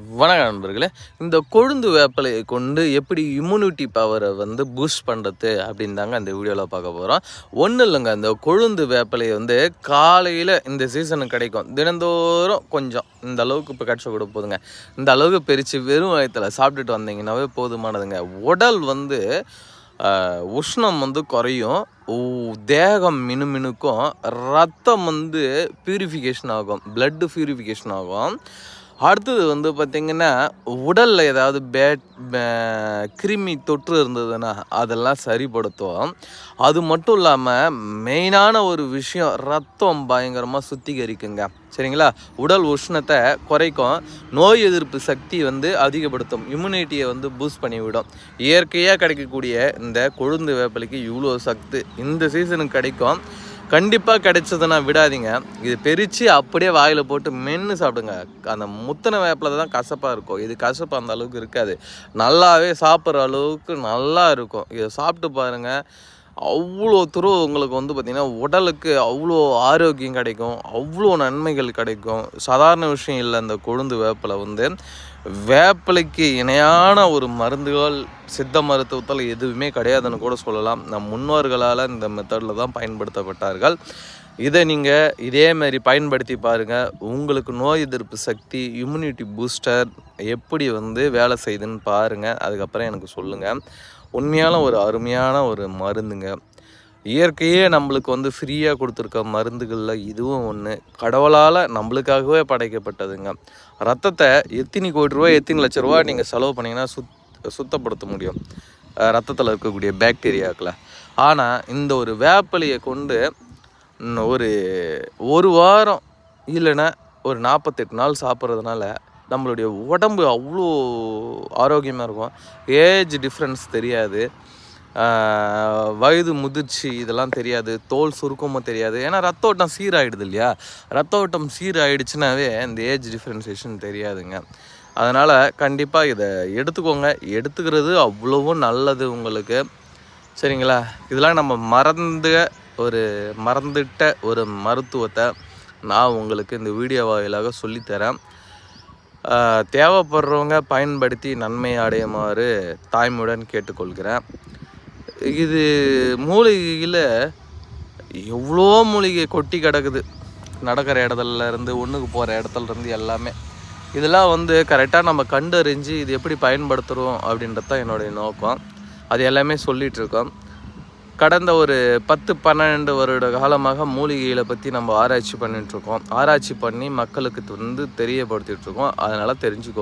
வணக்கம் நண்பர்களே. இந்த கொழுந்து வேப்பிலையை கொண்டு எப்படி இம்யூனிட்டி பவரை பூஸ்ட் பண்ணுறது அப்படின்னு தாங்க அந்த வீடியோவில் பார்க்க போகிறோம். ஒன்றும் இல்லைங்க, இந்த கொழுந்து வேப்பிலையை காலையில் இந்த சீசனுக்கு கிடைக்கும். தினந்தோறும் கொஞ்சம் இந்த அளவுக்கு இப்போ கிடச்ச கூட போதுங்க. இந்த அளவுக்கு பிரித்து வெறும் வயத்தில் சாப்பிட்டுட்டு வந்தீங்கன்னாவே போதுமானதுங்க. உடல் உஷ்ணம் குறையும், தேகம் மினுமினுக்கும், ரத்தம் பியூரிஃபிகேஷன் ஆகும், பிளட்டு பியூரிஃபிகேஷன் ஆகும். அடுத்தது பார்த்திங்கன்னா உடலில் ஏதாவது கிருமி தொற்று இருந்ததுன்னா அதெல்லாம் சரிப்படுத்தும். அது மட்டும் இல்லாமல் மெயினான ஒரு விஷயம், ரத்தம் பயங்கரமாக சுத்திகரிக்குங்க. சரிங்களா? உடல் உஷ்ணத்தை குறைக்கும், நோய் எதிர்ப்பு சக்தி அதிகப்படுத்தும், இம்யூனிட்டியை பூஸ்ட் பண்ணிவிடும். இயற்கையாக கிடைக்கக்கூடிய இந்த கொழுந்து வேப்பிலைக்கு இவ்வளோ சக்தி இந்த சீசனுக்கு கிடைக்கும். கண்டிப்பாக கிடைச்சதுன்னா விடாதீங்க. இது பிரித்து அப்படியே வாயில் போட்டு மென்று சாப்பிடுங்க. அந்த முத்தின வேப்பில் தான் கசப்பாக இருக்கும், இது கசப்பு அந்த அளவுக்கு இருக்காது. நல்லாவே சாப்பிட்ற அளவுக்கு நல்லா இருக்கும். இதை சாப்பிட்டு பாருங்கள், அவ்வளோ தூரம் உங்களுக்கு பார்த்திங்கன்னா உடலுக்கு அவ்வளோ ஆரோக்கியம் கிடைக்கும், அவ்வளோ நன்மைகள் கிடைக்கும். சாதாரண விஷயம் இல்லை. இந்த கொழுந்து வேப்பிலை வேப்பிலைக்கு இணையான ஒரு மருந்துகள் சித்த மருத்துவத்தில் எதுவுமே கிடையாதுன்னு கூட சொல்லலாம். நம் முன்னோர்களால் இந்த மெத்தடில் தான் பயன்படுத்தப்பட்டார்கள். இதை நீங்கள் இதேமாரி பயன்படுத்தி பாருங்கள். உங்களுக்கு நோய் எதிர்ப்பு சக்தி, இம்யூனிட்டி பூஸ்டர் எப்படி வேலை செய்யுதுன்னு பாருங்கள். அதுக்கப்புறம் எனக்கு சொல்லுங்கள். உண்மையான ஒரு அருமையான ஒரு மருந்துங்க. இயற்கையே நம்மளுக்கு ஃப்ரீயாக கொடுத்துருக்க மருந்துகளில் இதுவும் ஒன்று. கடவுளால் நம்மளுக்காகவே படைக்கப்பட்டதுங்க. ரத்தத்தை எத்தனை கோடி ரூபா, எத்தனை லட்ச ரூபா நீங்கள் செலவு பண்ணிங்கன்னா சுத்தப்படுத்த முடியும் ரத்தத்தில் இருக்கக்கூடிய பாக்டீரியாக்களை. ஆனால் இந்த ஒரு வேப்பிலையை கொண்டு ஒரு வாரம் இல்லைன்னா ஒரு 48 நாள் சாப்பிட்றதுனால நம்மளுடைய உடம்பு அவ்வளோ ஆரோக்கியமாக இருக்கும். ஏஜ் டிஃப்ரென்ஸ் தெரியாது, வயது முதிர்ச்சி இதெல்லாம் தெரியாது, தோல் சுருக்கமும் தெரியாது. ஏன்னா ரத்த ஓட்டம் சீராகிடுது இல்லையா? ரத்த ஓட்டம் சீராகிடுச்சுனாவே இந்த ஏஜ் டிஃப்ரென்சேஷன் தெரியாதுங்க. அதனால் கண்டிப்பாக இதை எடுத்துக்கோங்க. எடுத்துக்கிறது அவ்வளவும் நல்லது உங்களுக்கு. சரிங்களா? இதெல்லாம் நம்ம மறந்துட்ட ஒரு மருத்துவத்தை நான் உங்களுக்கு இந்த வீடியோ வாயிலாக சொல்லித்தரேன். தேவைப்படுறவங்க பயன்படுத்தி நன்மை அடையுமாறு தாய்மையுடன் கேட்டுக்கொள்கிறேன். இது மூலிகையில் எவ்வளோ மூலிகை கொட்டி கிடக்குது. நடக்கிற இடத்துலேருந்து ஒன்றுக்கு போகிற இடத்துலேருந்து எல்லாமே. இதெல்லாம் கரெக்டாக நம்ம கண்டறிஞ்சு இது எப்படி பயன்படுத்துகிறோம் அப்படின்றது தான் என்னுடைய நோக்கம். அது எல்லாமே சொல்லிகிட்ருக்கோம். கடந்த ஒரு 10-12 வருட காலமாக மூலிகைகளை பற்றி நம்ம ஆராய்ச்சி பண்ணிகிட்ருக்கோம். ஆராய்ச்சி பண்ணி மக்களுக்கு தெரியப்படுத்திகிட்ருக்கோம். அதனால் தெரிஞ்சுக்கோ.